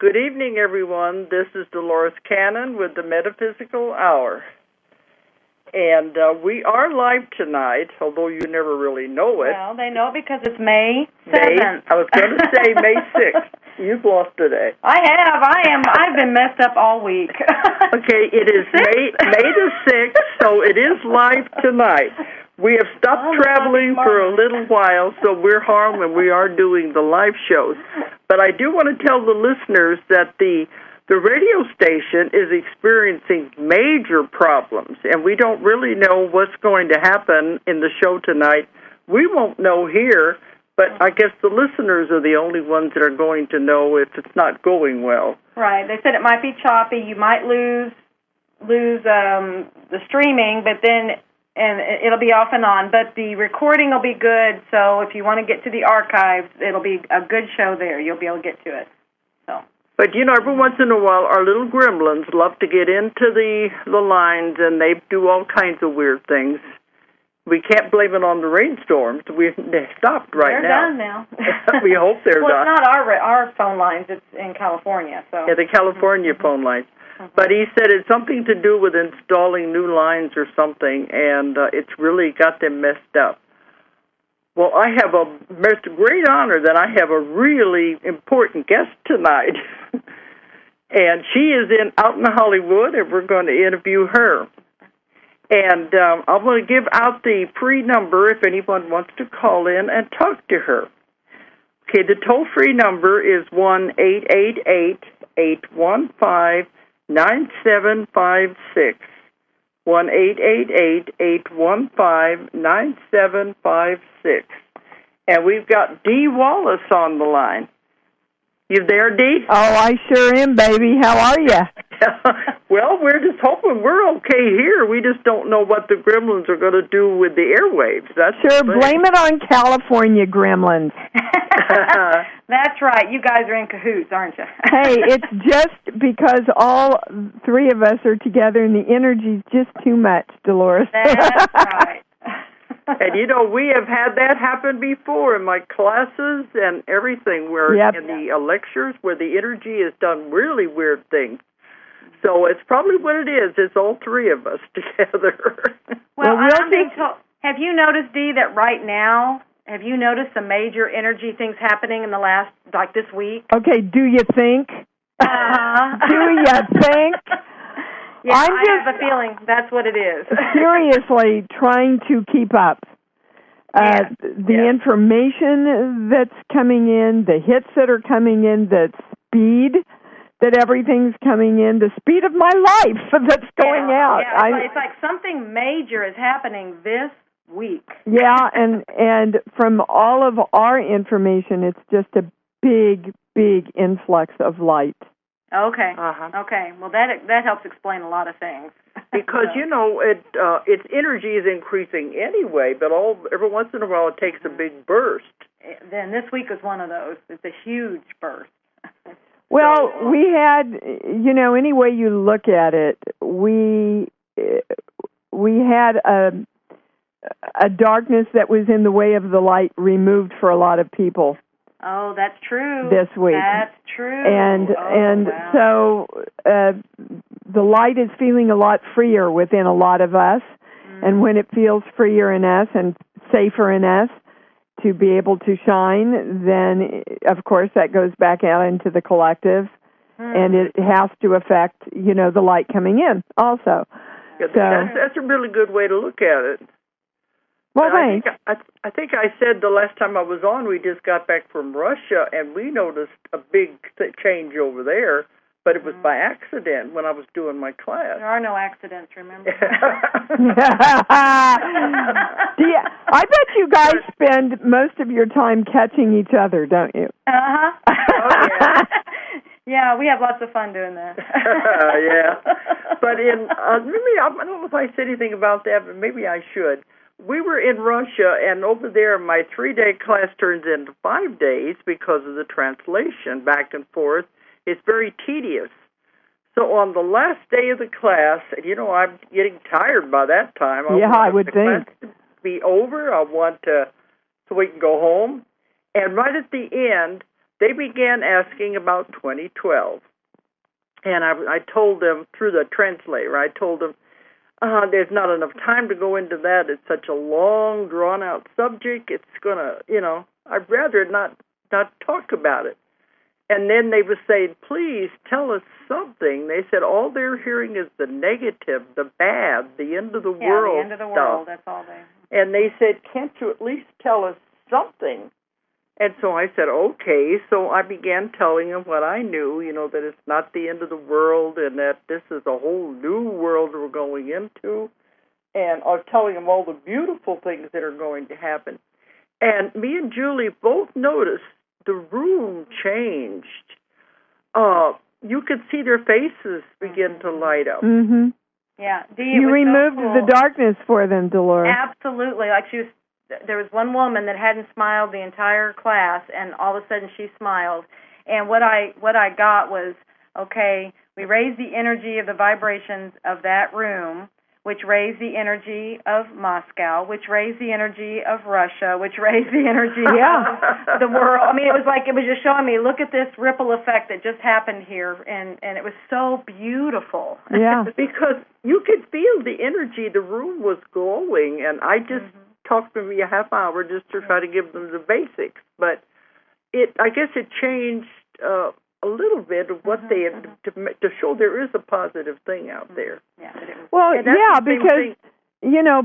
Good evening, everyone. This is Dolores Cannon with the Metaphysical Hour. And we are live tonight, although you never really know it. Well, they know because it's May 7th. I was going to say May 6th. You've lost today. I've been messed up all week. Okay, it is May the 6th, so it is live tonight. We have stopped traveling for a little while, so we're home and we are doing the live shows. But I do want to tell the listeners that the radio station is experiencing major problems, and we don't really know what's going to happen in the show tonight. We won't know here, but I guess the listeners are the only ones that are going to know if it's not going well. Right. They said it might be choppy. You might lose the streaming, but then it'll be off and on. But the recording will be good, so if you want to get to the archives, it'll be a good show there. You'll be able to get to it. So. But, you know, every once in a while, our little gremlins love to get into the lines, and they do all kinds of weird things. We can't blame it on the rainstorms. They stopped right now. They're done now. We hope they're done. Well, it's not our phone lines. It's in California. So. Yeah, the California phone lines. But he said it's something to do with installing new lines or something, and it's really got them messed up. Well, I have it's a great honor that I have a really important guest tonight. And she is out in Hollywood, and we're going to interview her. And I'm going to give out the free number if anyone wants to call in and talk to her. Okay, the toll-free number is 1-888-815-9756. 1-888-815-9756. And we've got Dee Wallace on the line. You there, Dee? Oh, I sure am, baby. How are you? Well, we're just hoping we're okay here. We just don't know what the gremlins are going to do with the airwaves. That's sure, blame it on California gremlins. That's right. You guys are in cahoots, aren't you? Hey, it's just because all three of us are together and the energy's just too much, Dolores. That's right. And, you know, we have had that happen before in my classes and everything where in the lectures where the energy has done really weird things. So it's probably what it is. It's all three of us together. Well, have you noticed, Dee, that right now, have you noticed some major energy things happening in the last, like this week? Okay, do you think? Do you think? Yeah, I have a feeling that's what it is. Seriously, trying to keep up. The information that's coming in, the hits that are coming in, the speed that everything's coming in, the speed of my life that's going out. Yeah, it's like something major is happening this week. Yeah, and from all of our information, it's just a big, big influx of light. Okay. Okay. Well, that helps explain a lot of things. Because you know, its energy is increasing anyway, but every once in a while it takes a big burst. Then this week was one of those. It's a huge burst. Well, we had, you know, any way you look at it, we had a darkness that was in the way of the light removed for a lot of people. Oh, that's true. This week. That's true. And so the light is feeling a lot freer within a lot of us. Mm-hmm. And when it feels freer in us and safer in us to be able to shine, then, of course, that goes back out into the collective. Mm-hmm. And it has to affect, you know, the light coming in also. Yeah, that's a really good way to look at it. Well, thanks. I think I said the last time I was on, we just got back from Russia, and we noticed a big change over there, but it was by accident when I was doing my class. There are no accidents, remember? I bet you guys spend most of your time catching each other, don't you? Uh-huh. Oh, yeah. Yeah, we have lots of fun doing that. Yeah. But maybe, I don't know if I said anything about that, but maybe I should. We were in Russia, and over there my 3-day class turns into 5 days because of the translation back and forth. It's very tedious. So on the last day of the class, and you know, I'm getting tired by that time. I would think. Class to be over. I want so we can go home. And right at the end, they began asking about 2012. And I told them through the translator, I told them, there's not enough time to go into that. It's such a long, drawn-out subject. It's going to, I'd rather not talk about it. And then they would say, please tell us something. They said all they're hearing is the negative, the bad, the end of the world the end of the stuff. world, that's all they... And they said, can't you at least tell us something? And so I said, okay. So I began telling them what I knew, that it's not the end of the world and that this is a whole new world we're going into. And I was telling them all the beautiful things that are going to happen. And me and Julie both noticed the room changed. You could see their faces begin to light up. Mm-hmm. Yeah. You removed the darkness for them, Dolores. Absolutely. Like there was one woman that hadn't smiled the entire class, and all of a sudden she smiled. And what I got was, okay, we raised the energy of the vibrations of that room, which raised the energy of Moscow, which raised the energy of Russia, which raised the energy of the world. I mean, it was just showing me, look at this ripple effect that just happened here, and it was so beautiful. Yeah. Because you could feel the energy. The room was glowing, and I just talked maybe a half hour just to try to give them the basics. But I guess it changed a little bit of what they had to show there is a positive thing out there. Yeah, because,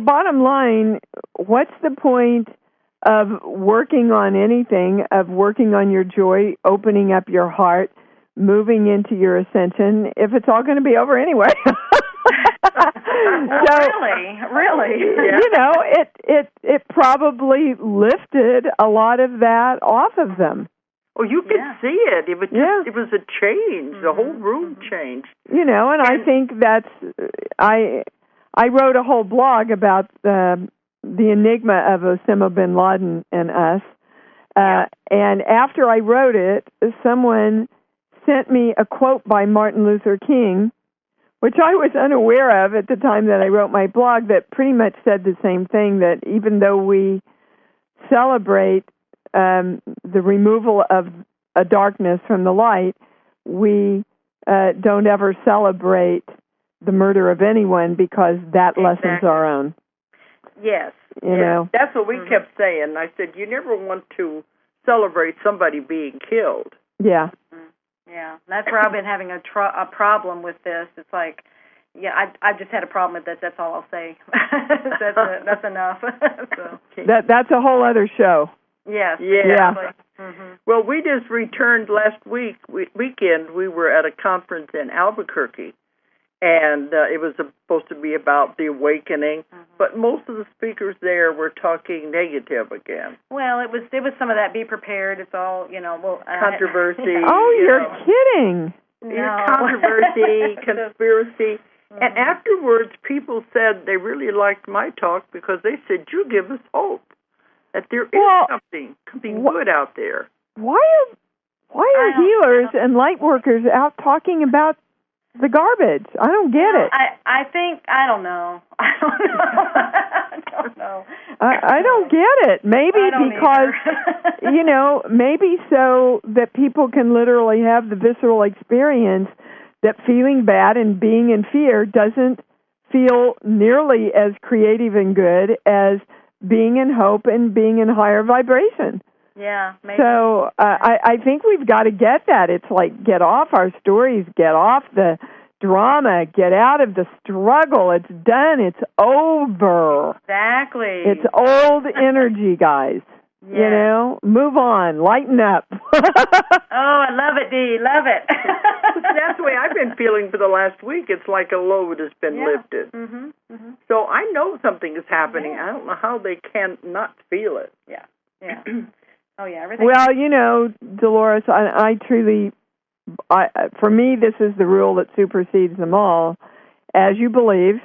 bottom line, what's the point of working on anything, of working on your joy, opening up your heart, moving into your ascension, if it's all going to be over anyway? Really. It probably lifted a lot of that off of them. Oh, you could see it. It was a change. The whole room changed. And I think that's I wrote a whole blog about the enigma of Osama bin Laden and us. And after I wrote it, someone sent me a quote by Martin Luther King, which I was unaware of at the time that I wrote my blog, that pretty much said the same thing, that even though we celebrate the removal of a darkness from the light, we don't ever celebrate the murder of anyone because that lesson's our own. Yes. You know? That's what we kept saying. I said, you never want to celebrate somebody being killed. Yeah. Yeah, that's where I've been having a problem with this. It's like, I just had a problem with that. That's all I'll say. That's enough. So. That's a whole other show. Yes. Yeah. Mm-hmm. Well, we just returned last weekend. We were at a conference in Albuquerque, and it was supposed to be about the awakening, but most of the speakers there were talking negative again. Well, it was some of that. Be prepared. It's all controversy. You're kidding. No. Controversy, conspiracy. And afterwards, people said they really liked my talk because they said, you give us hope that there is something good out there. Why are healers and light workers out talking about the garbage? I don't get it. I think, I don't know. I don't know. I don't get it. Maybe because, maybe so that people can literally have the visceral experience that feeling bad and being in fear doesn't feel nearly as creative and good as being in hope and being in higher vibration. Yeah, maybe. So I think we've got to get that. It's like, get off our stories, get off the drama, get out of the struggle. It's done. It's over. Exactly. It's old energy, guys. Yes. Move on, lighten up. Oh, I love it, Dee. Love it. That's the way I've been feeling for the last week. It's like a load has been lifted. So I know something is happening. I don't know how they can not feel it. Yeah. Oh, yeah. Everything. Well, Dolores, I truly, for me, this is the rule that supersedes them all. As you believe,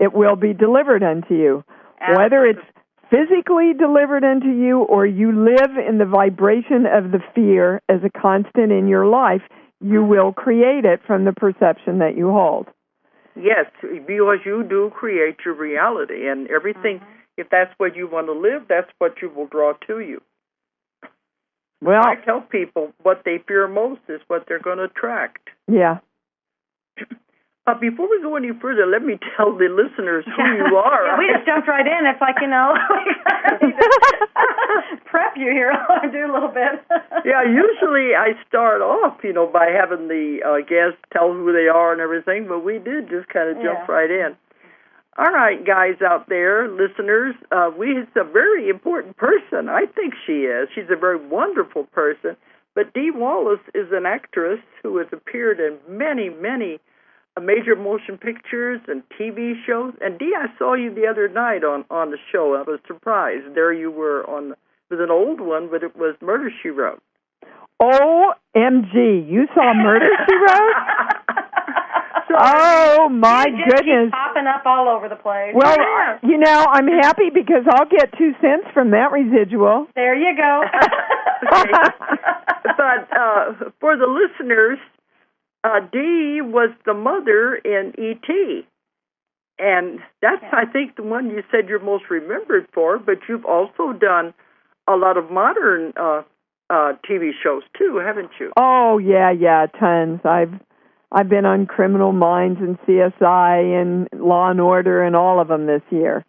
it will be delivered unto you. Absolutely. Whether it's physically delivered unto you or you live in the vibration of the fear as a constant in your life, you will create it from the perception that you hold. Yes, because you do create your reality, and everything, if that's what you want to live, that's what you will draw to you. Well, I tell people what they fear most is what they're going to attract. Yeah. Before we go any further, let me tell the listeners who you are. Yeah, we just jumped right in. It's like, prep you here. I do a little bit. Yeah, usually I start off, by having the guests tell who they are and everything, but we did just kind of jump right in. All right, guys out there, listeners, it's a very important person. I think she is. She's a very wonderful person. But Dee Wallace is an actress who has appeared in many, many major motion pictures and TV shows. And Dee, I saw you the other night on the show. I was surprised. There you were it was an old one, but it was Murder, She Wrote. OMG, you saw Murder, She Wrote? Oh, my goodness. Keep popping up all over the place. Well, I'm happy because I'll get 2 cents from that residual. There you go. Okay. But for the listeners, Dee was the mother in E.T., and that's, I think, the one you said you're most remembered for, but you've also done a lot of modern TV shows, too, haven't you? Oh, yeah, tons. I've been on Criminal Minds and CSI and Law and Order and all of them this year.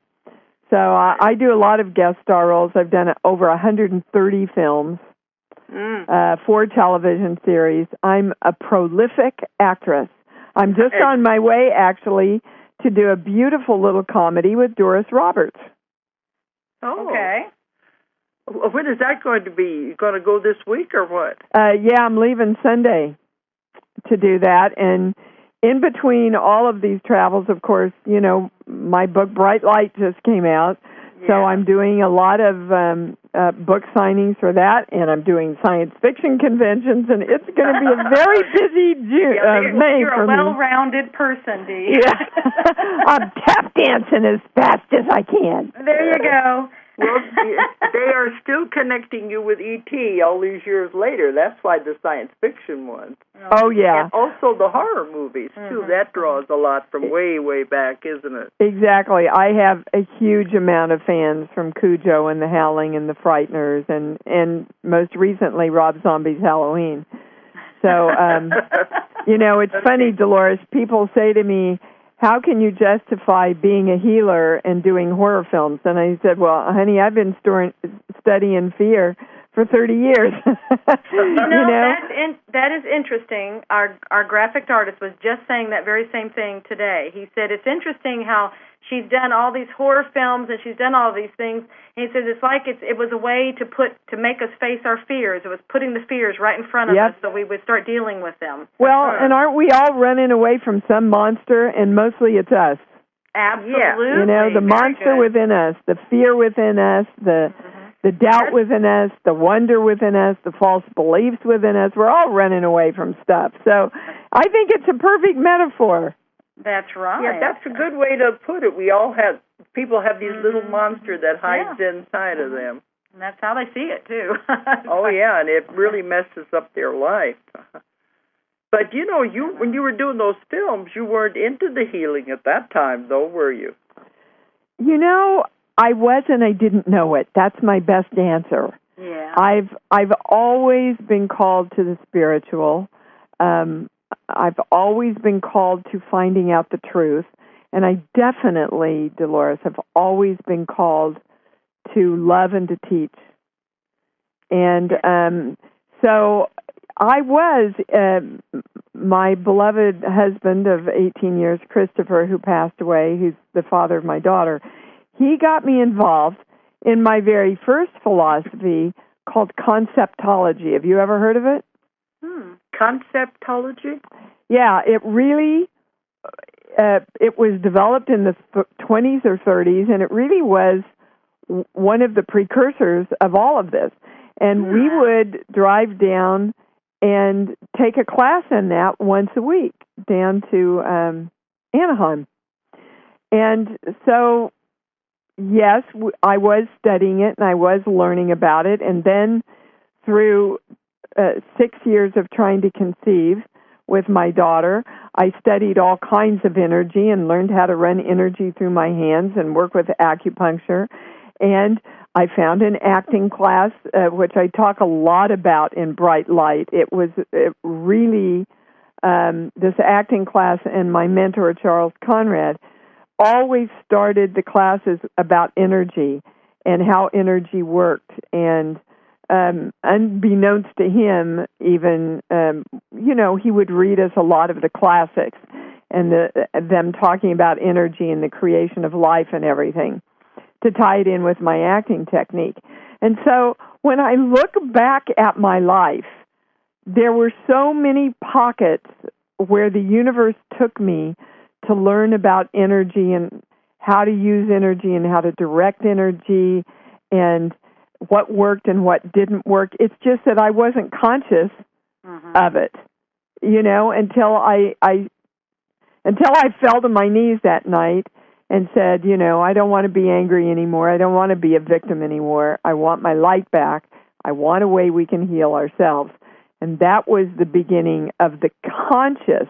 So I do a lot of guest star roles. I've done over 130 films. 4 television series. I'm a prolific actress. I'm just on my way, actually, to do a beautiful little comedy with Doris Roberts. Oh. Okay. When is that going to be? You going to go this week or what? Yeah, I'm leaving Sunday to do that. And in between all of these travels, of course, my book Bright Light just came out. So I'm doing a lot of book signings for that, and I'm doing science fiction conventions, and it's going to be a very busy May you're for a me. well-rounded person, Dee. Yeah. I'm tap dancing as fast as I can. There you go. Well, they are still connecting you with E.T. all these years later. That's why the science fiction one. Oh, yeah. And also the horror movies, too. That draws a lot from way, way back, isn't it? Exactly. I have a huge amount of fans from Cujo and The Howling and The Frighteners and most recently Rob Zombie's Halloween. So, it's funny, Dolores. People say to me, how can you justify being a healer and doing horror films? And I said, well, honey, I've been studying fear for 30 years. That is interesting. Our graphic artist was just saying that very same thing today. He said it's interesting how she's done all these horror films and she's done all these things. And he says it's like it was a way to make us face our fears. It was putting the fears right in front of us so we would start dealing with them. Well, and aren't we all running away from some monster? And mostly it's us. Absolutely. The monster within us, the fear within us, the doubt within us, the wonder within us, the false beliefs within us. We're all running away from stuff. So I think it's a perfect metaphor. That's right. Yeah, that's a good way to put it. People have these little monsters that hides inside of them. And that's how they see it, too. Oh, yeah, and it really messes up their life. But, when you were doing those films, you weren't into the healing at that time, though, were you? I was, and I didn't know it. That's my best answer. Yeah. I've always been called to the spiritual. I've always been called to finding out the truth. And I definitely, Dolores, have always been called to love and to teach. And so I was, my beloved husband of 18 years, Christopher, who passed away, who's the father of my daughter, he got me involved in my very first philosophy called conceptology. Have you ever heard of it? Conceptology? Yeah, it really, it was developed in the 20s or 30s, and it really was one of the precursors of all of this. And we would drive down and take a class in that once a week down to Anaheim. And so, yes, I was studying it, and I was learning about it, and then through 6 years of trying to conceive with my daughter, I studied all kinds of energy and learned how to run energy through my hands and work with acupuncture. And I found an acting class, which I talk a lot about in Bright Light. It really, this acting class and my mentor, Charles Conrad, always started the classes about energy and how energy worked. And unbeknownst to him, even, he would read us a lot of the classics and them talking about energy and the creation of life and everything to tie it in with my acting technique. And so when I look back at my life, there were so many pockets where the universe took me to learn about energy and how to use energy and how to direct energy and what worked and what didn't work. It's just that I wasn't conscious of it, until I fell to my knees that night and said, I don't want to be angry anymore. I don't want to be a victim anymore. I want my light back. I want a way we can heal ourselves. And that was the beginning of the conscious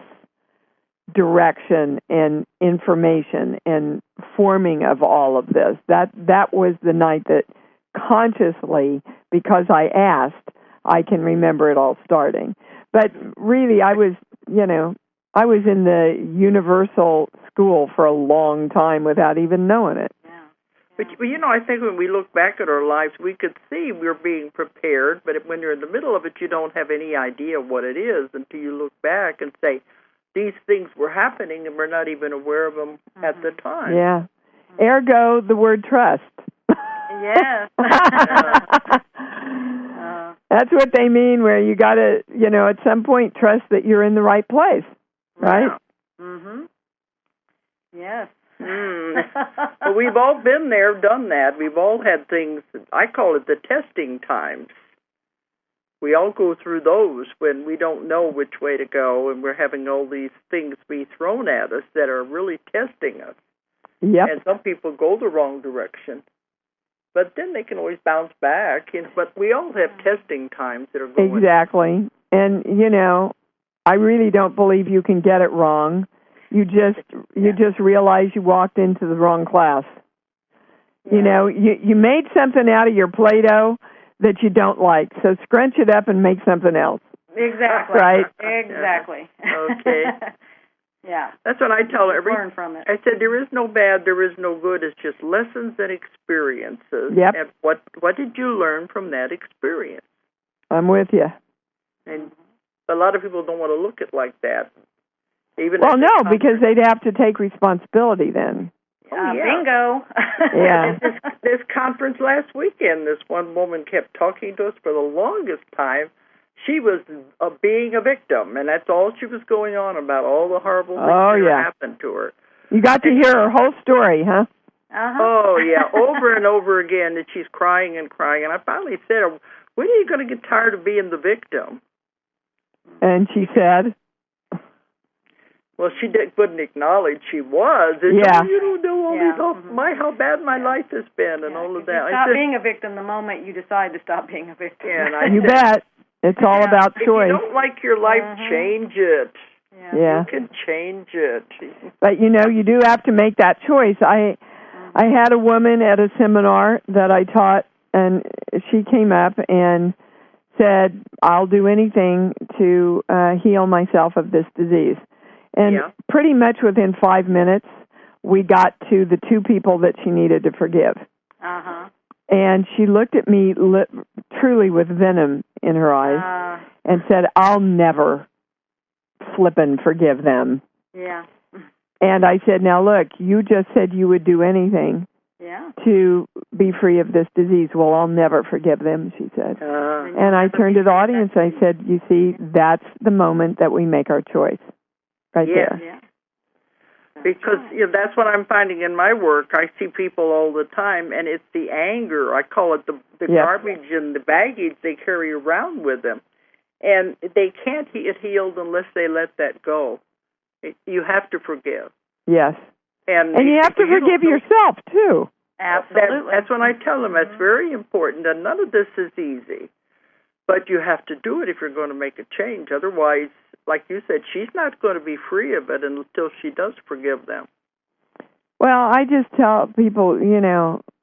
direction and information and forming of all of this. That was the night that consciously, because I asked, I can remember it all starting. But really, I was in the universal school for a long time without even knowing it. Yeah. But, I think when we look back at our lives, we could see we're being prepared, but when you're in the middle of it, you don't have any idea what it is until you look back and say, these things were happening and we're not even aware of them at the time. Yeah. Ergo, the word trust. Yes. That's what they mean, where you got to, at some point trust that you're in the right place, right? Yeah. Mm-hmm. Yes. Well, we've all been there, done that. We've all had things, I call it the testing times. We all go through those when we don't know which way to go and we're having all these things be thrown at us that are really testing us. Yep. And some people go the wrong direction. But then they can always bounce back. But we all have testing times that are going. Exactly. And, I really don't believe you can get it wrong. You just realize you walked into the wrong class. Yeah. You made something out of your Play-Doh that you don't like, so scrunch it up and make something else. Exactly. Right? Exactly. Okay. Yeah. That's what I tell every. Learn from it. I said there is no bad, there is no good. It's just lessons and experiences. Yep. And what did you learn from that experience? I'm with you. And a lot of people don't want to look at it like that. Because they'd have to take responsibility then. Bingo. Yeah. This conference last weekend, this one woman kept talking to us for the longest time. She was being a victim, and that's all she was going on about, all the horrible things that happened to her. You got to hear her whole story, huh? Uh-huh. Oh, yeah, over and over again that she's crying and crying. And I finally said, when are you going to get tired of being the victim? And she said... Well, she wouldn't acknowledge she was. You don't know all these, how bad my life has been and all of that. You stop being a victim the moment you decide to stop being a victim. Yeah, you bet. It's all about choice. If you don't like your life, change it. Yeah. You can change it. But, you do have to make that choice. I had a woman at a seminar that I taught, and she came up and said, I'll do anything to heal myself of this disease. And pretty much within 5 minutes, we got to the two people that she needed to forgive. Uh-huh. And she looked at me truly with venom in her eyes and said, I'll never flippin' forgive them. Yeah. And I said, now look, you just said you would do anything to be free of this disease. Well, I'll never forgive them, she said. And I turned to the audience and I said, you see, that's the moment that we make our choice. Right there. Yeah. Because that's what I'm finding in my work. I see people all the time, and it's the anger. I call it the garbage and the baggage they carry around with them. And they can't get healed unless they let that go. You have to forgive. Yes. And you have to forgive yourself, too. Absolutely. That's when I tell them that's very important, and none of this is easy. But you have to do it if you're going to make a change. Otherwise, like you said, she's not going to be free of it until she does forgive them. Well, I just tell people,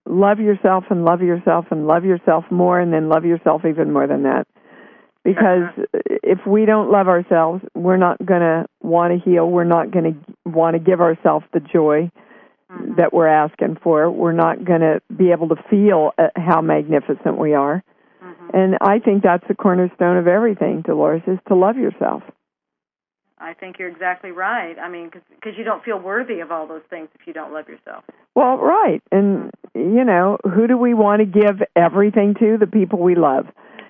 love yourself and love yourself and love yourself more, and then love yourself even more than that. Because if we don't love ourselves, we're not going to want to heal. We're not going to want to give ourselves the joy that we're asking for. We're not going to be able to feel how magnificent we are. And I think that's the cornerstone of everything, Dolores, is to love yourself. I think you're exactly right. I mean, because you don't feel worthy of all those things if you don't love yourself. Well, right. And, who do we want to give everything to? The people we love.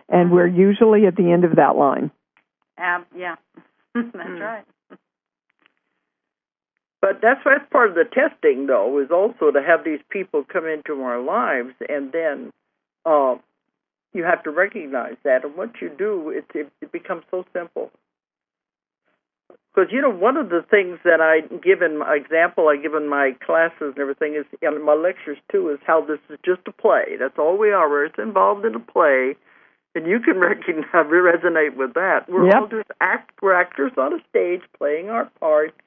And we're usually at the end of that line. Yeah, that's right. But that's part of the testing, though, is also to have these people come into our lives, and then you have to recognize that. And once you do, it becomes so simple. Because, one of the things that I give in my classes and everything is, in my lectures, too, is how this is just a play. That's all we are. We're involved in a play. And you can resonate with that. We're all just we're actors on a stage playing our parts.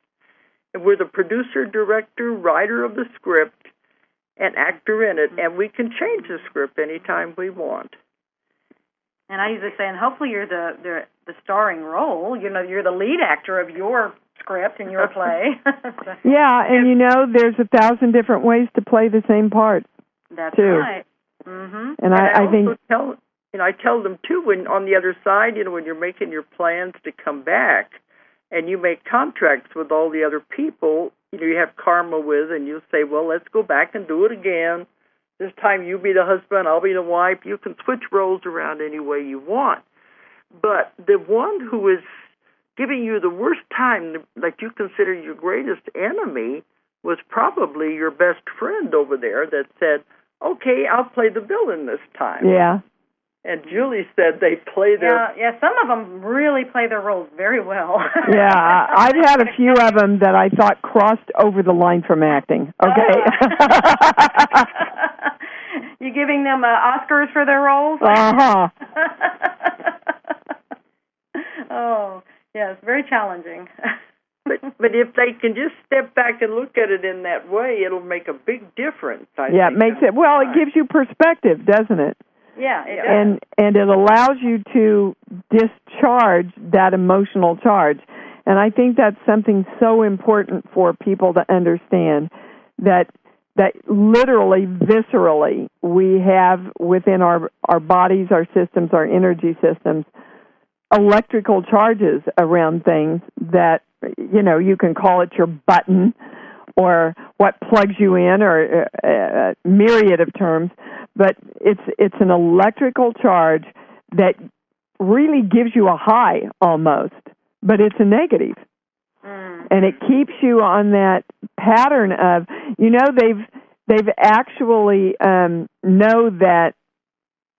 And we're the producer, director, writer of the script, and actor in it. And we can change the script anytime we want. And I usually say, and hopefully you're the starring role. You're the lead actor of your script in your play. Yeah, and there's 1,000 different ways to play the same part. That's too. Right. Mm-hmm. And I think... I tell them, too, when on the other side, when you're making your plans to come back and you make contracts with all the other people, you have karma with, and you say, well, let's go back and do it again. This time you be the husband, I'll be the wife. You can switch roles around any way you want. But the one who is giving you the worst time, like you consider your greatest enemy, was probably your best friend over there that said, okay, I'll play the villain this time. Yeah. And Julie said they play their... Yeah, some of them really play their roles very well. Yeah, I've had a few of them that I thought crossed over the line from acting. Okay. You giving them Oscars for their roles? Uh-huh. Oh, yeah, it's very challenging. But if they can just step back and look at it in that way, it'll make a big difference. I think it makes it. Well, it gives you perspective, doesn't it? Yeah, it does. And it allows you to discharge that emotional charge. And I think that's something so important for people to understand, that literally, viscerally, we have within our bodies, our systems, our energy systems, electrical charges around things that, you can call it your button or what plugs you in, or a myriad of terms. But it's an electrical charge that really gives you a high almost, but it's a negative. And it keeps you on that pattern of, they've actually know that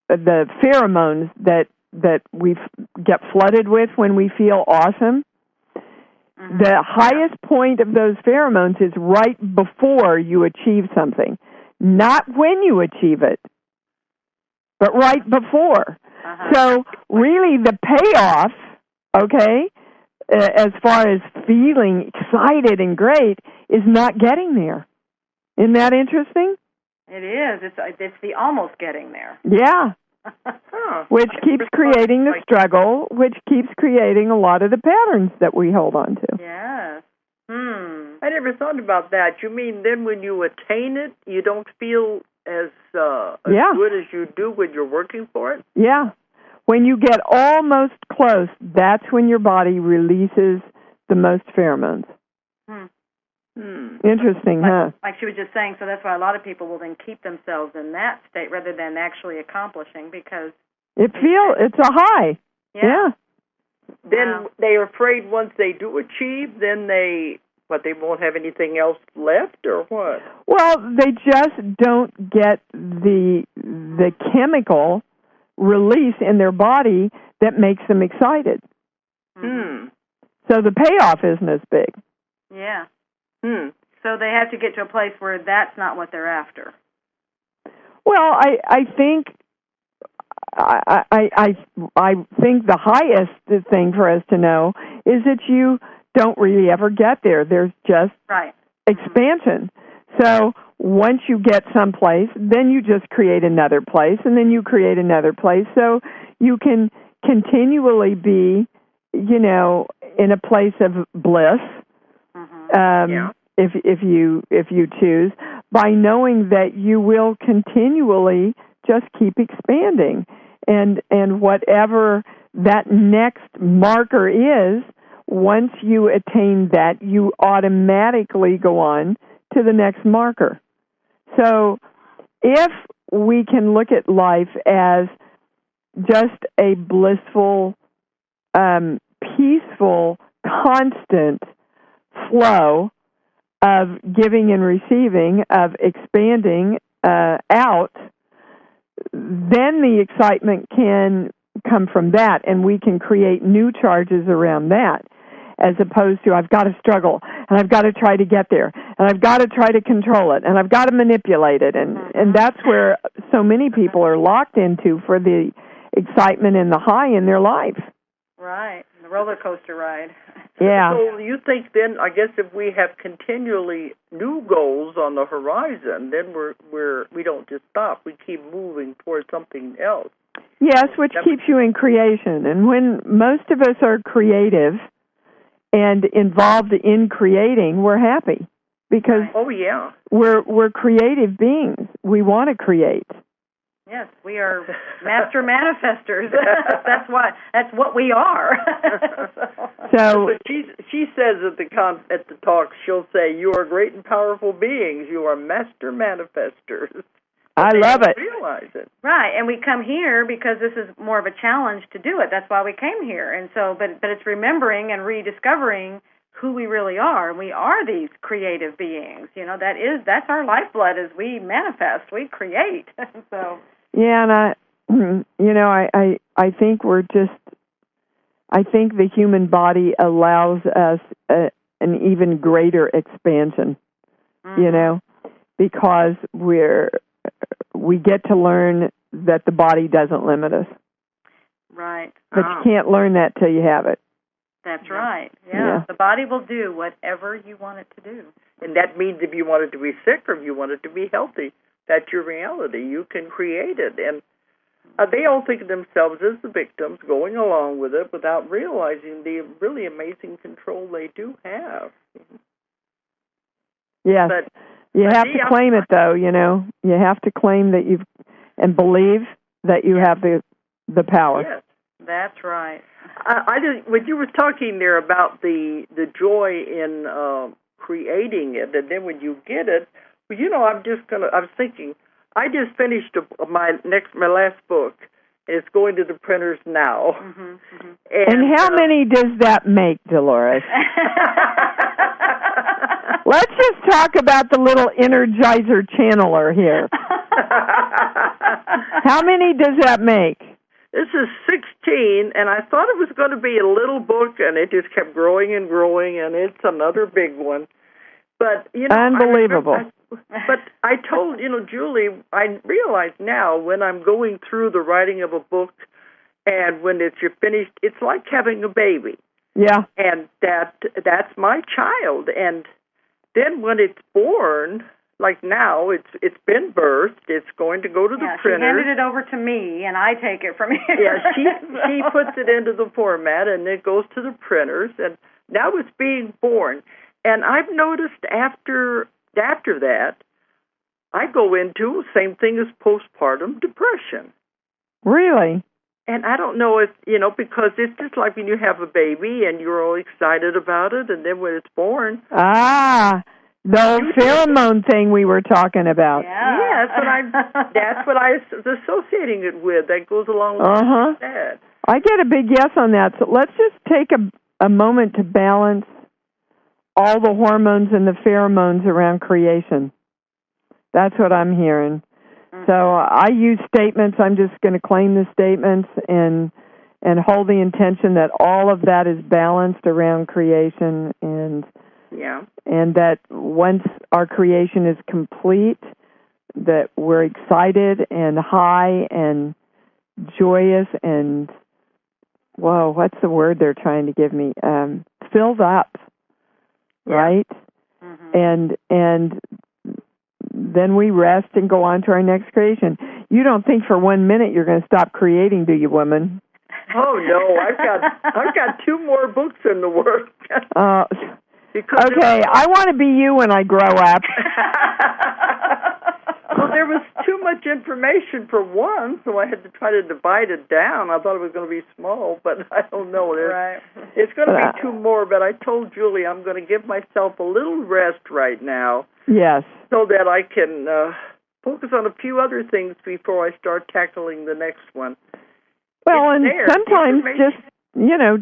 the pheromones that we get flooded with when we feel awesome, the highest point of those pheromones is right before you achieve something. Not when you achieve it, but right before. So really the payoff, as far as feeling excited and great, is not getting there. Isn't that interesting? It is. It's the almost getting there. Yeah. Which keeps creating the struggle, which keeps creating a lot of the patterns that we hold on to. Yes. I never thought about that. You mean then when you attain it, you don't feel as good as you do when you're working for it? Yeah. When you get almost close, that's when your body releases the most pheromones. Interesting, huh? Like she was just saying, so that's why a lot of people will then keep themselves in that state rather than actually accomplishing, because it's a high. Yeah. Then they're afraid once they do achieve, then they won't have anything else left, or what? Well, they just don't get the chemical release in their body that makes them excited. So the payoff isn't as big. Yeah. So they have to get to a place where that's not what they're after. Well, I think I think the highest thing for us to know is that you don't really ever get there. There's just expansion. So once you get someplace, then you just create another place, and then you create another place. So you can continually be, in a place of bliss, if you choose, by knowing that you will continually just keep expanding, and whatever that next marker is, once you attain that, you automatically go on to the next marker. So if we can look at life as just a blissful, peaceful, constant flow of giving and receiving, of expanding out, then the excitement can come from that, and we can create new charges around that, as opposed to, I've got to struggle, and I've got to try to get there, and I've got to try to control it, and I've got to manipulate it, and that's where so many people are locked into for the excitement and the high in their life. Right, the roller coaster ride. Yeah. So you think then, I guess, if we have continually new goals on the horizon, then we don't just stop. We keep moving towards something else. Yes, which keeps you in creation. And when most of us are creative and involved in creating, we're happy because we're creative beings. We want to create. Yes, we are master manifestors. That's what we are. So but she says at the talk, she'll say, "You are great and powerful beings. You are master manifestors." I love it. Realize it. Right, and we come here because this is more of a challenge to do it. That's why we came here. And so, but it's remembering and rediscovering who we really are. And we are these creative beings. That's our lifeblood. As we manifest, we create. So. Yeah, and I think I think the human body allows us an even greater expansion. Because we get to learn that the body doesn't limit us. Right. But you can't learn that till you have it. That's right. Yeah. The body will do whatever you want it to do. And that means if you want it to be sick or if you want it to be healthy, that's your reality. You can create it. And they all think of themselves as the victims, going along with it without realizing the really amazing control they do have. Yes. But you have to claim it, though, You have to claim that and believe that you have the power. Yes. That's right. When you were talking there about the joy in creating it, and then when you get it, I was thinking, I just finished my last book, and it's going to the printers now. Mm-hmm, mm-hmm. And how many does that make, Dolores? Let's just talk about the little Energizer channeler here. How many does that make? This is 16, and I thought it was going to be a little book, and it just kept growing and growing, and it's another big one. But unbelievable. But I told Julie, I realize now when I'm going through the writing of a book, and when you're finished, it's like having a baby. Yeah. And that's my child, and then when it's born, like now, it's been birthed. It's going to go to the printer. She handed it over to me, and I take it from here. Yeah, she puts it into the format, and it goes to the printers, and now it's being born. And I've noticed after that, I go into same thing as postpartum depression. Really? And I don't know if, because it's just like when you have a baby and you're all excited about it, and then when it's born. The old pheromone thing we were talking about. Yeah, that's what I was associating it with. That goes along with that. I get a big yes on that. So let's just take a moment to balance all the hormones and the pheromones around creation. That's what I'm hearing. Mm-hmm. So I use statements. I'm just going to claim the statements and hold the intention that all of that is balanced around creation, and that once our creation is complete, that we're excited and high and joyous and, what's the word they're trying to give me? Filled up, right? Mm-hmm. And then we rest and go on to our next creation. You don't think for 1 minute you're going to stop creating, do you, woman? Oh no, I've got 2 more books in the works. Okay, I want to be you when I grow up. Well, there was too much information for one, so I had to try to divide it down. I thought it was going to be small, but I don't know. It's going to be 2 more, but I told Julie I'm going to give myself a little rest right now. Yes. So that I can focus on a few other things before I start tackling the next one. Well, and sometimes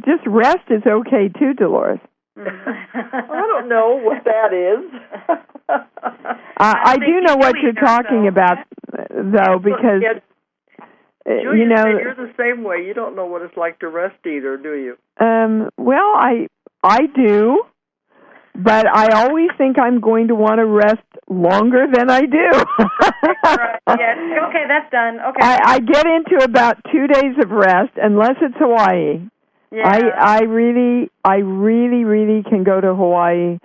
just rest is okay too, Dolores. I don't know what that is. I do know what you're talking about, though, because Julia, you're the same way. You don't know what it's like to rest either, do you? Well, I do, but I always think I'm going to want to rest longer than I do. Right. Yes. Okay, that's done. Okay. I get into about 2 days of rest, unless it's Hawaii. Yeah. I really can go to Hawaii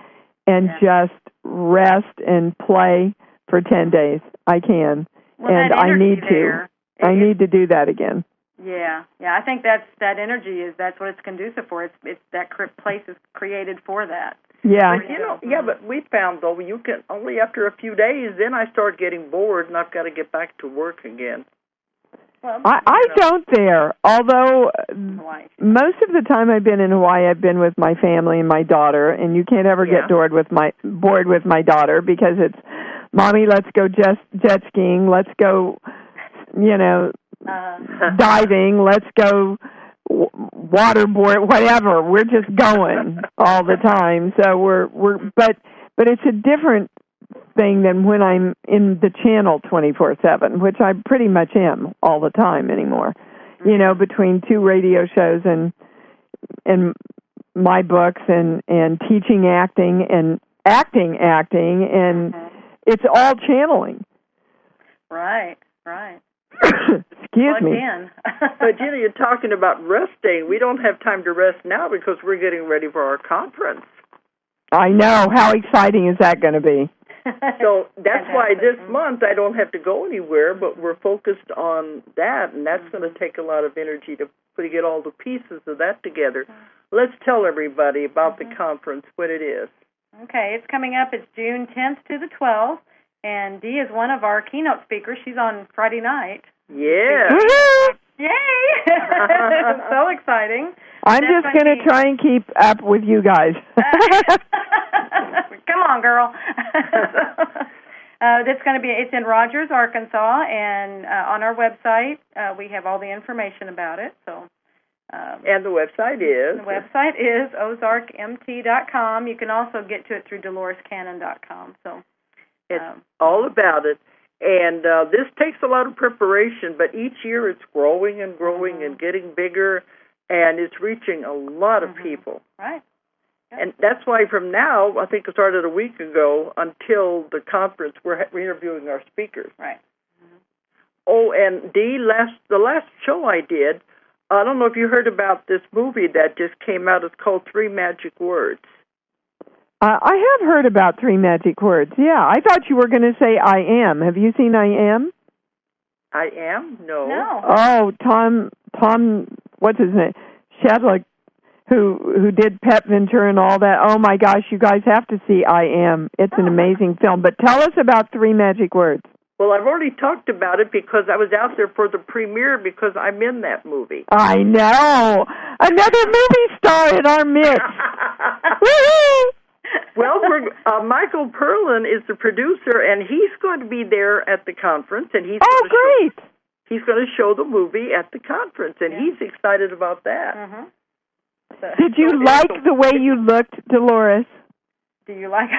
and just rest and play for 10 days. I can, and I need to. I need to do that again. Yeah. I think that energy that's what it's conducive for. It's that place is created for that. Yeah. But but we found though you can only after a few days. Then I start getting bored, and I've got to get back to work again. Well, I don't there. Although most of the time I've been in Hawaii, I've been with my family and my daughter, and you can't ever get bored with my daughter because it's, Mommy, let's go jet skiing, let's go, diving, let's go waterboard, whatever. We're just going all the time. So but it's a different thing than when I'm in the channel 24/7, which I pretty much am all the time anymore. Mm-hmm. Between 2 radio shows and my books and teaching acting and acting, and it's all channeling. Right. Excuse me. But Gina, you're talking about resting. We don't have time to rest now because we're getting ready for our conference. I know. How exciting is that going to be? So that's why this month I don't have to go anywhere, but we're focused on that, and that's going to take a lot of energy to get all the pieces of that together. Let's tell everybody about the conference, what it is. Okay, it's coming up. It's June 10th to the 12th, and Dee is one of our keynote speakers. She's on Friday night. Yeah. Yay! So exciting. I'm just going to try and keep up with you guys. Come on, girl. It's in Rogers, Arkansas, and on our website we have all the information about it. So, and the website is? The website is ozarkmt.com. You can also get to it through dolorescannon.com. So it's all about it. And this takes a lot of preparation, but each year it's growing and growing and getting bigger, and it's reaching a lot of people. Right. And that's why from now, I think it started a week ago, until the conference, we're interviewing our speakers. Right. Oh, and Dee, the last show I did, I don't know if you heard about this movie that just came out. It's called 3 Magic Words. I have heard about 3 Magic Words, yeah. I thought you were going to say I Am. Have you seen I Am? I Am? No. Oh, Tom, what's his name? Shadlick, who did Pet Venture and all that. Oh, my gosh, you guys have to see I Am. It's an amazing film. But tell us about 3 Magic Words. Well, I've already talked about it because I was out there for the premiere because I'm in that movie. I know. Another movie star in our midst. Woo-hoo! Well, Michael Perlin is the producer, and he's going to be there at the conference. And he's great! He's going to show the movie at the conference, and he's excited about that. Mm-hmm. Did you like the way you looked, Dolores? Do you like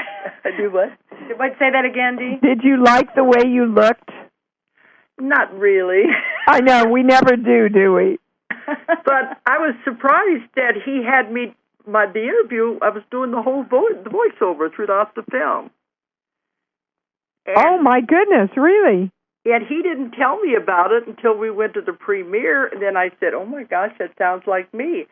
it? Do what? Say that again, Dee? Did you like the way you looked? Not really. I know, we never do we? But I was surprised that he had me, the interview, I was doing the whole the voiceover throughout the film. And, oh, my goodness, really? And he didn't tell me about it until we went to the premiere, and then I said, oh, my gosh, that sounds like me.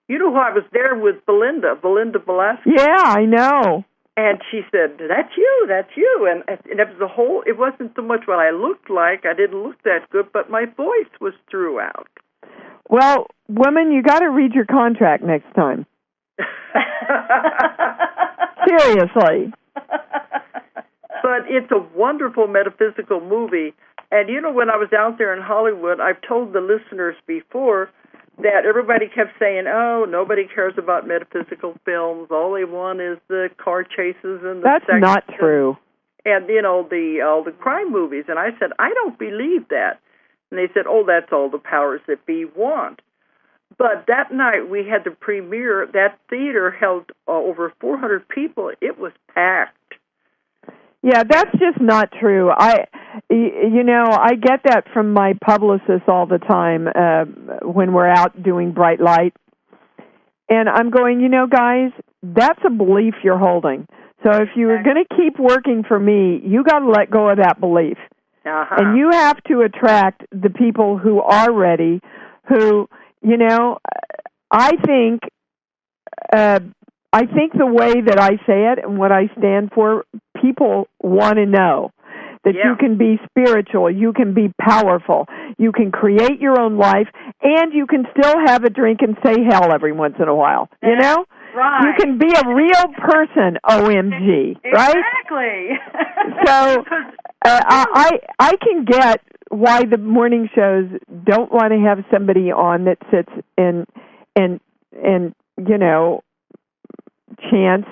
You know who I was there with? Belinda Velasquez. Yeah, I know. And she said, that's you. And it was it wasn't so much what I looked like. I didn't look that good, but my voice was throughout. Well, woman, you got to read your contract next time. Seriously. But it's a wonderful metaphysical movie. And, when I was out there in Hollywood, I've told the listeners before that everybody kept saying, oh, nobody cares about metaphysical films. All they want is the car chases and the sex. That's not true. And, the crime movies. And I said, I don't believe that. And they said, oh, that's all the powers that be want. But that night we had the premiere. That theater held over 400 people. It was packed. Yeah, that's just not true. I get that from my publicist all the time when we're out doing bright light. And I'm going, guys, that's a belief you're holding. So if you're going to keep working for me, you got to let go of that belief. Uh-huh. And you have to attract the people who are ready, who, I think the way that I say it and what I stand for, people want to know that you can be spiritual, you can be powerful, you can create your own life, and you can still have a drink and say hell every once in a while, Right. You can be a real person, OMG, right? Exactly. So I can get why the morning shows don't want to have somebody on that sits and chants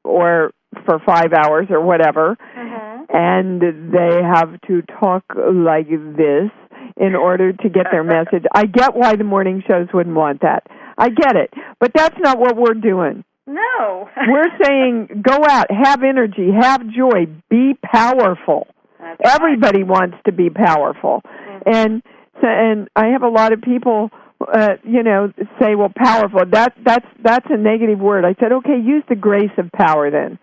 or for 5 hours or whatever, and they have to talk like this in order to get their message. I get why the morning shows wouldn't want that. I get it. But that's not what we're doing. No. We're saying go out, have energy, have joy, be powerful. That's Everybody wants to be powerful. And I have a lot of people say, well, powerful, that's a negative word. I said, okay, use the grace of power then.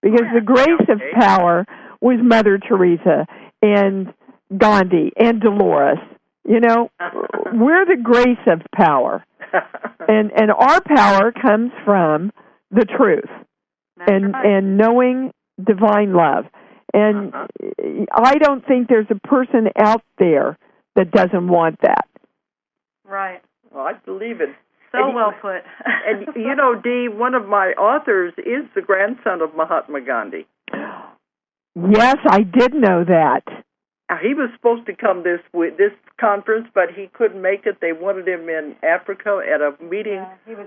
Because the grace of power was Mother Teresa and Gandhi and Dolores. We're the grace of power. And our power comes from the truth and knowing divine love. And I don't think there's a person out there that doesn't want that. Right. Well, I believe it. So well put. And, Dee, one of my authors is the grandson of Mahatma Gandhi. Yes, I did know that. He was supposed to come this conference, but he couldn't make it. They wanted him in Africa at a meeting. Yeah, he was,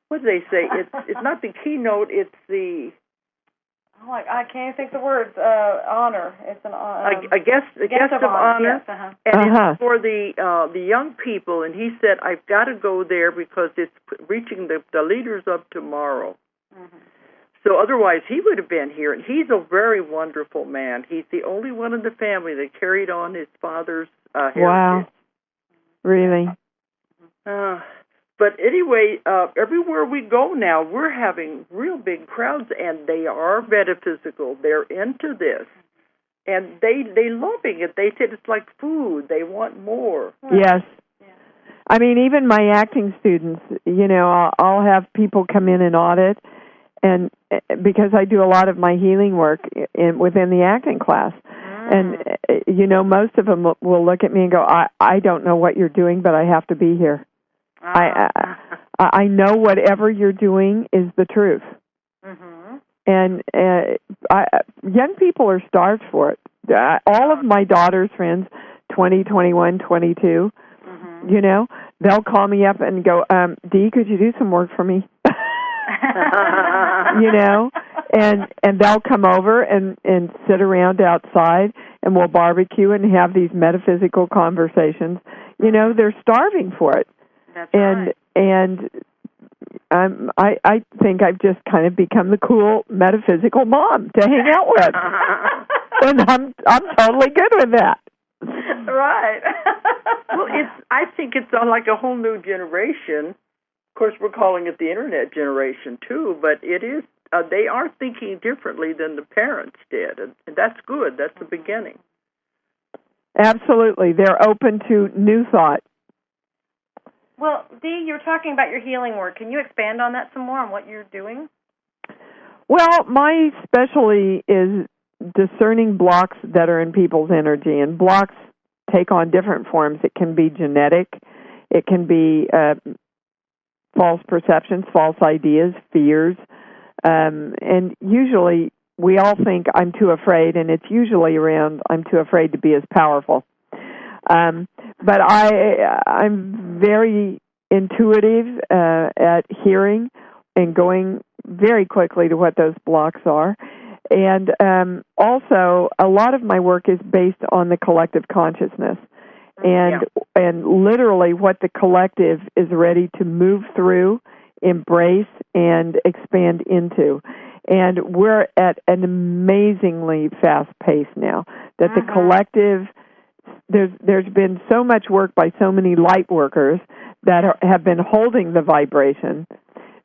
what did they say? It's not the keynote, it's the... I can't think the words. Honor. It's an a guest of honor, yes, and it's for the young people. And he said, "I've got to go there because it's reaching the leaders of tomorrow." Mm-hmm. So otherwise, he would have been here. And he's a very wonderful man. He's the only one in the family that carried on his father's heritage. Wow, really? But anyway, everywhere we go now, we're having real big crowds, and they are metaphysical. They're into this, and they loving it. They said it's like food. They want more. Yes. I mean, even my acting students, I'll have people come in and audit, and because I do a lot of my healing work within the acting class, and most of them will look at me and go, I don't know what you're doing, but I have to be here. I know whatever you're doing is the truth. Mm-hmm. And young people are starved for it. All of my daughter's friends, 20, 21, 22, they'll call me up and go, Dee, could you do some work for me? And they'll come over and sit around outside, and we'll barbecue and have these metaphysical conversations. They're starving for it. That's right. And I think I've just kind of become the cool metaphysical mom to hang out with, and I'm totally good with that. Right. Well, I think it's like a whole new generation. Of course, we're calling it the internet generation too, but it is. They are thinking differently than the parents did, and that's good. That's the beginning. Absolutely, they're open to new thought. Well, Dee, you were talking about your healing work. Can you expand on that some more, on what you're doing? Well, my specialty is discerning blocks that are in people's energy, and blocks take on different forms. It can be genetic. It can be false perceptions, false ideas, fears. And usually we all think I'm too afraid, and it's usually around I'm too afraid to be as powerful. But I'm very intuitive at hearing and going very quickly to what those blocks are. And also, a lot of my work is based on the collective consciousness and literally what the collective is ready to move through, embrace, and expand into. And we're at an amazingly fast pace now that the collective, there's been so much work by so many light workers that have been holding the vibration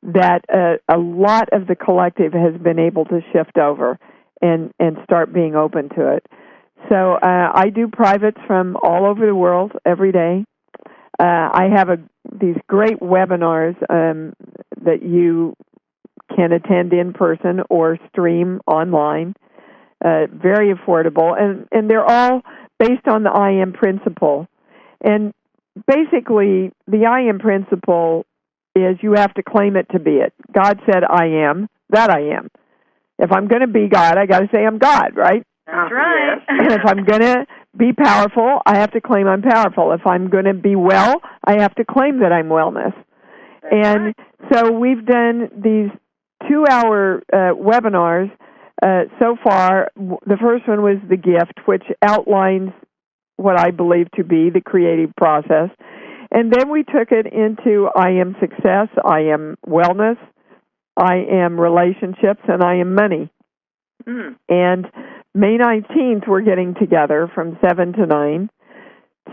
that a lot of the collective has been able to shift over and start being open to it. So I do privates from all over the world every day. I have these great webinars that you can attend in person or stream online, very affordable, and they're all based on the I Am principle. And basically, the I Am principle is you have to claim it to be it. God said, I am, that I am. If I'm going to be God, I got to say I'm God, right? That's right. And if I'm going to be powerful, I have to claim I'm powerful. If I'm going to be well, I have to claim that I'm wellness. And so we've done these 2-hour webinars so far. The first one was The Gift, which outlines what I believe to be the creative process. And then we took it into I Am Success, I Am Wellness, I Am Relationships, and I Am Money. And May 19th, we're getting together from 7 to 9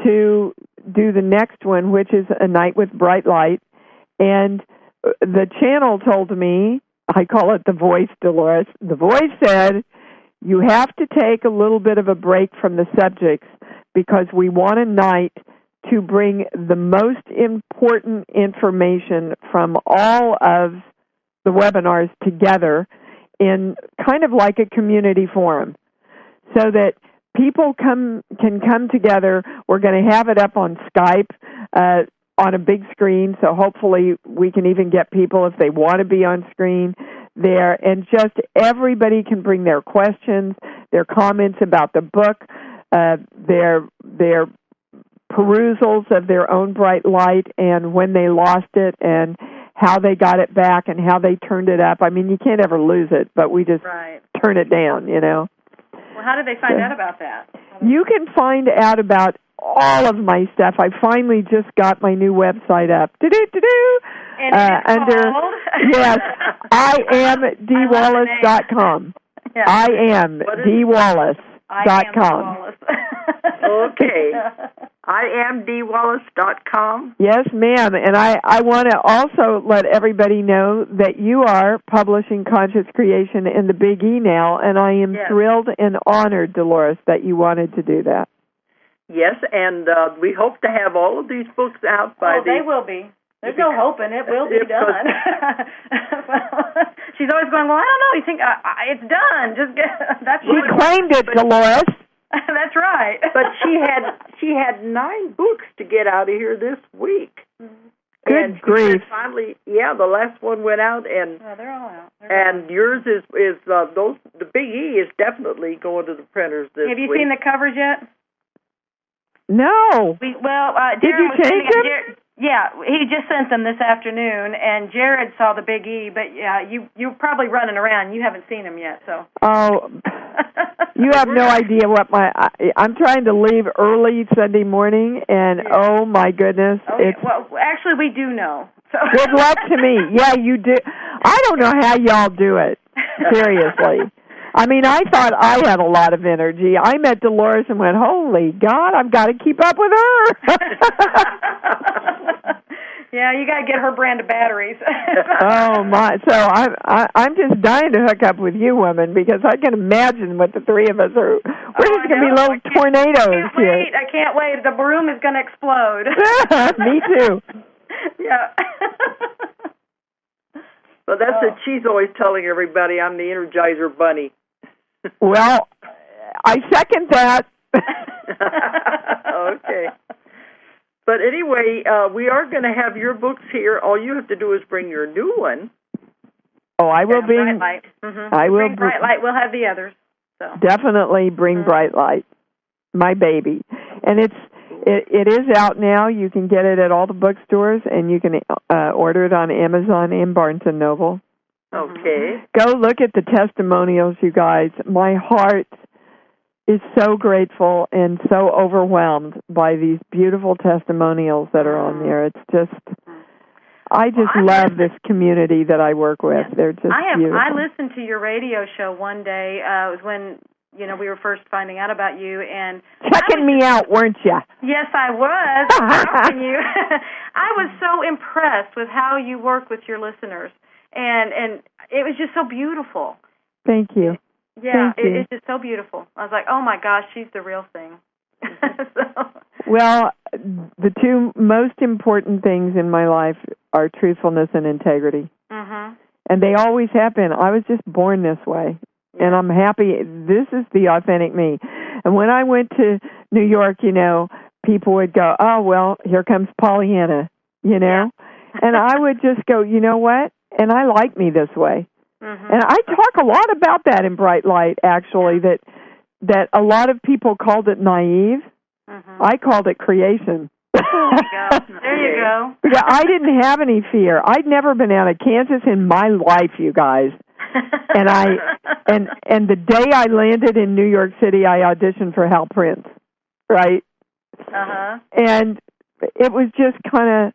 to do the next one, which is A Night with Bright Light. And the channel told me, I call it the voice, Dolores. The voice said, you have to take a little bit of a break from the subjects because we want a night to bring the most important information from all of the webinars together in kind of like a community forum so that people can come together. We're going to have it up on Skype on a big screen, so hopefully we can even get people if they want to be on screen there, and just everybody can bring their questions, their comments about the book, their perusals of their own bright light and when they lost it and how they got it back and how they turned it up. I mean, you can't ever lose it, but we just turn it down, you know. Well, how did they find out about that? You can find out about all of my stuff. I finally just got my new website up. And it's under called? Yes, IamDeeWallace.com. Yeah. IamDeeWallace.com. Okay. IamDeeWallace.com. Yes, ma'am. And I want to also let everybody know that you are publishing Conscious Creation in the Big E now, and I am thrilled and honored, Dolores, that you wanted to do that. Yes, and we hope to have all of these books out by they will be. There's no hoping. It will be done. She's always going, well, I don't know. You think it's done. Just that's She claimed it, Dolores. That's right. But she had 9 books to get out of here this week. Good grief! Finally, the last one went out, and they're all out. And yours is those. The Big E is definitely going to the printers this week. Have you seen the covers yet? No. Did you change them? Yeah, he just sent them this afternoon, and Jared saw the Big E, but you're probably running around. You haven't seen them yet, so. Oh, you have no idea what I'm trying to leave early Sunday morning, and oh my goodness. Well, actually, we do know. So. Good luck to me. Yeah, you do. I don't know how y'all do it, seriously. I mean, I thought I had a lot of energy. I met Dolores and went, holy God, I've got to keep up with her. Yeah, you got to get her brand of batteries. Oh, my. So I'm just dying to hook up with you, woman, because I can imagine what the three of us are. We're just going to be little tornadoes here. I can't wait. The room is going to explode. Me too. Yeah. Well, that's it. She's always telling everybody I'm the Energizer Bunny. Well, I second that. Okay. But anyway, we are going to have your books here. All you have to do is bring your new one. Oh, I will bring. Bright Light. Mm-hmm. I will bring Bright Light. We'll have the others. So definitely bring Bright Light, my baby, and it is out now. You can get it at all the bookstores, and you can order it on Amazon and Barnes and Noble. Okay. Go look at the testimonials, you guys. My heart is so grateful and so overwhelmed by these beautiful testimonials that are on there. It's just, I just love this community that I work with. Yeah. They're just beautiful. I listened to your radio show one day. It was when we were first finding out about you, and checking me out, weren't you? Yes, I was. You. I was so impressed with how you work with your listeners, and it was just so beautiful. Thank you. Yeah, it's just so beautiful. I was like, oh my gosh, she's the real thing. Well, the two most important things in my life are truthfulness and integrity. Mm-hmm. And they always have been. I was just born this way. Yeah. And I'm happy. This is the authentic me. And when I went to New York, people would go, oh, well, here comes Pollyanna, Yeah. And I would just go, you know what? And I like me this way. Mm-hmm. And I talk a lot about that in Bright Light, actually, that a lot of people called it naive. Mm-hmm. I called it creation. There you go. Yeah, I didn't have any fear. I'd never been out of Kansas in my life, you guys. And and the day I landed in New York City, I auditioned for Hal Prince, right? Uh-huh. And it was just kind of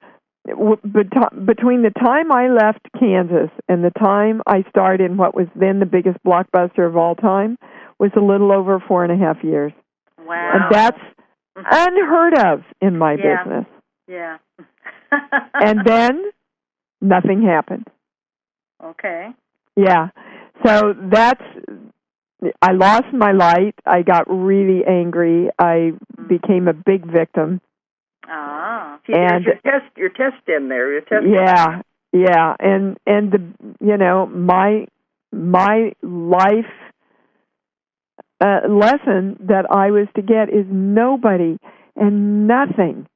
between the time I left Kansas and the time I started in what was then the biggest blockbuster of all time was a little over 4.5 years. Wow. And that's unheard of in my business. Yeah. And then nothing happened. Okay. Yeah. So I lost my light. I got really angry. I became a big victim. Ah. And your test in there. Your test. Yeah. And my life lesson that I was to get is nobody and nothing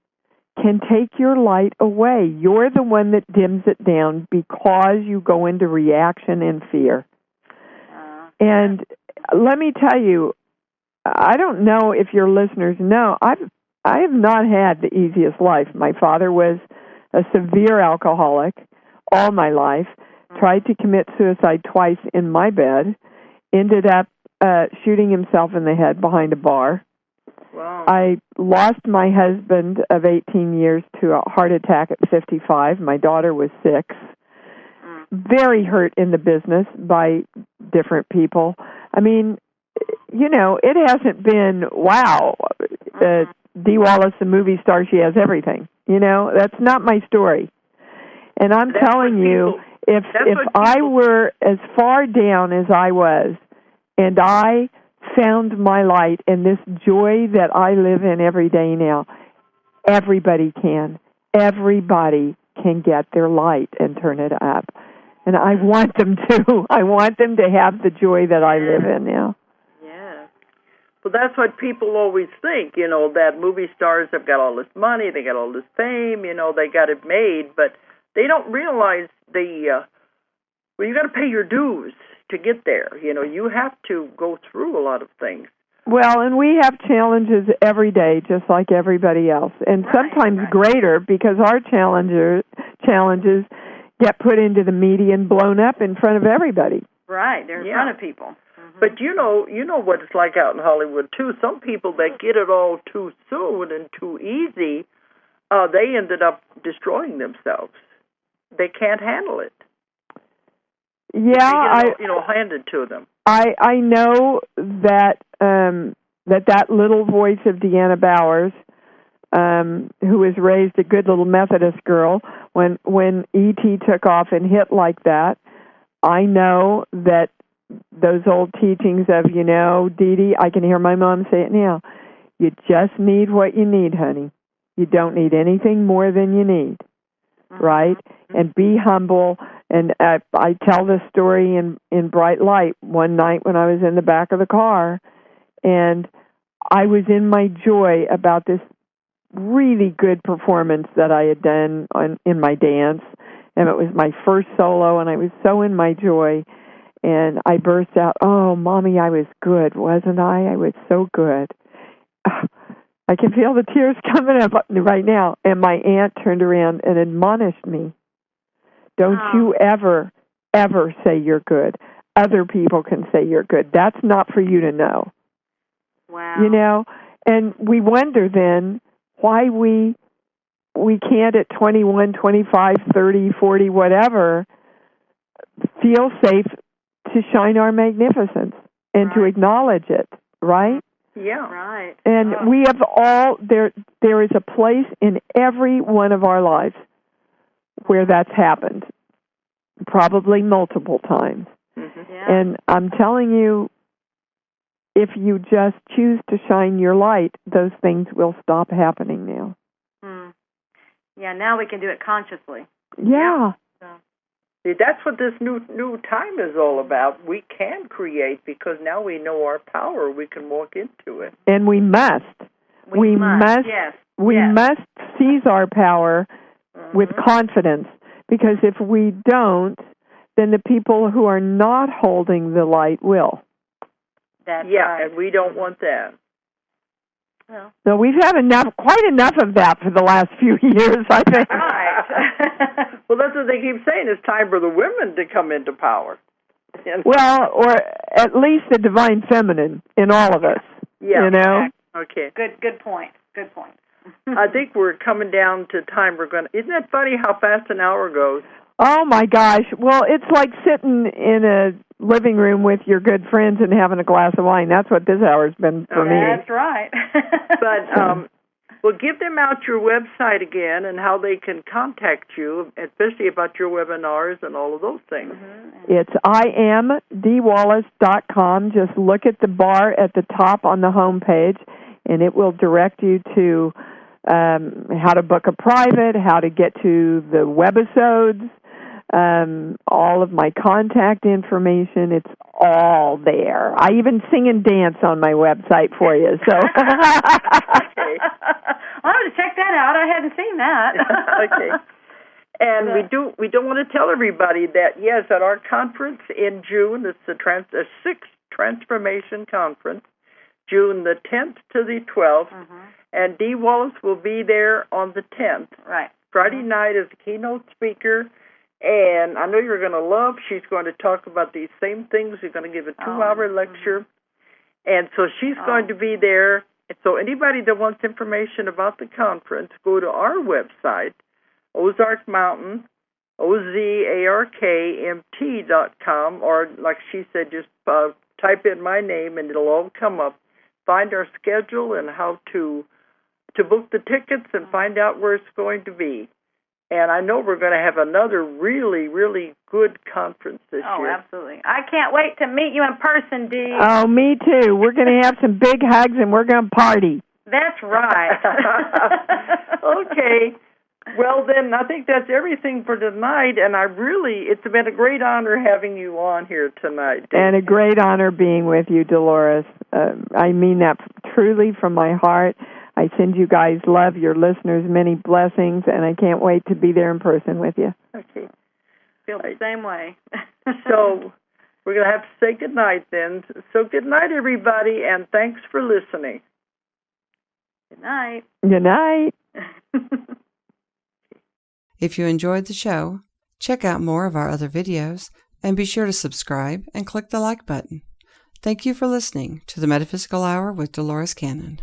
can take your light away. You're the one that dims it down because you go into reaction and fear. And let me tell you, I don't know if your listeners know, I have not had the easiest life. My father was a severe alcoholic all my life, tried to commit suicide twice in my bed, ended up shooting himself in the head behind a bar. Wow. I lost my husband of 18 years to a heart attack at 55. My daughter was 6. Very hurt in the business by different people. I mean, it hasn't been, wow, Dee Wallace, the movie star, she has everything. That's not my story. And I'm telling you, if I were as far down as I was, and I found my light and this joy that I live in every day now, everybody can. Everybody can get their light and turn it up. And I want them to. I want them to have the joy that I live in now. Yeah. Well, that's what people always think, that movie stars have got all this money, they got all this fame, they got it made, but they don't realize you got to pay your dues to get there. You have to go through a lot of things. Well, and we have challenges every day, just like everybody else, and sometimes greater because our challenges get put into the media and blown up in front of everybody. Right, they're in front of people. Mm-hmm. But you know what it's like out in Hollywood too. Some people that get it all too soon and too easy, they ended up destroying themselves. They can't handle it. Yeah, handed to them. I know that that little voice of Deanna Bowers, who was raised a good little Methodist girl, when E.T. took off and hit like that, I know that those old teachings of, Dee Dee, I can hear my mom say it now, you just need what you need, honey. You don't need anything more than you need, right? And be humble, And I tell this story in bright light. One night when I was in the back of the car, and I was in my joy about this really good performance that I had done in my dance, and it was my first solo, and I was so in my joy, and I burst out, "Oh, Mommy, I was good, wasn't I? I was so good." I can feel the tears coming up right now. And my aunt turned around and admonished me, "Don't you ever, ever say you're good. Other people can say you're good. That's not for you to know." Wow. You know? And we wonder then why we can't at 21, 25, 30, 40, whatever, feel safe to shine our magnificence and to acknowledge it, right? Yeah. Right. And we have all, there is a place in every one of our lives where that's happened, probably multiple times. Mm-hmm. Yeah. And I'm telling you, if you just choose to shine your light, those things will stop happening now. Yeah, now we can do it consciously. Yeah. See, that's what this new time is all about. We can create because now we know our power. We can walk into it. And we must. We must. Yes. We must seize our power with confidence, because if we don't, then the people who are not holding the light will. That's right. And we don't want that. Well. So we've had quite enough of that for the last few years, I think. Right. Well, that's what they keep saying. It's time for the women to come into power. Well, or at least the divine feminine in all of us. Yeah. You know? Okay. Good point. Good point. I think we're coming down to time. Isn't that funny how fast an hour goes? Oh, my gosh. Well, it's like sitting in a living room with your good friends and having a glass of wine. That's what this hour's been for me. That's right. But, well, give them out your website again and how they can contact you, especially about your webinars and all of those things. Mm-hmm. It's IamDeeWallace.com. Just look at the bar at the top on the home page, and it will direct you to how to book a private, how to get to the webisodes, all of my contact information. It's all there. I even sing and dance on my website for you. So okay. I'll have to check that out. I hadn't seen that. Okay. And we don't want to tell everybody that, yes, at our conference in June, it's the 6th Transformation Conference, June the 10th to the 12th, and Dee Wallace will be there on the 10th. Right. Friday night as a keynote speaker, and I know you're going to love, she's going to talk about these same things. She's going to give a 2-hour lecture, and so she's going to be there. So anybody that wants information about the conference, go to our website, Ozark Mountain, OZARKMT.com, or like she said, just type in my name and it'll all come up. Find our schedule and how to book the tickets and find out where it's going to be. And I know we're going to have another really, really good conference this year. Oh, absolutely. I can't wait to meet you in person, Dee. Oh, me too. We're going to have some big hugs and we're going to party. That's right. Okay. Well, then, I think that's everything for tonight, and it's been a great honor having you on here tonight. Dee. And a great honor being with you, Dolores. I mean that truly from my heart. I send you guys love, your listeners many blessings, and I can't wait to be there in person with you. Okay. Feel the same way. So we're going to have to say good night then. So good night, everybody, and thanks for listening. Good night. Good night. If you enjoyed the show, check out more of our other videos and be sure to subscribe and click the like button. Thank you for listening to the Metaphysical Hour with Dolores Cannon.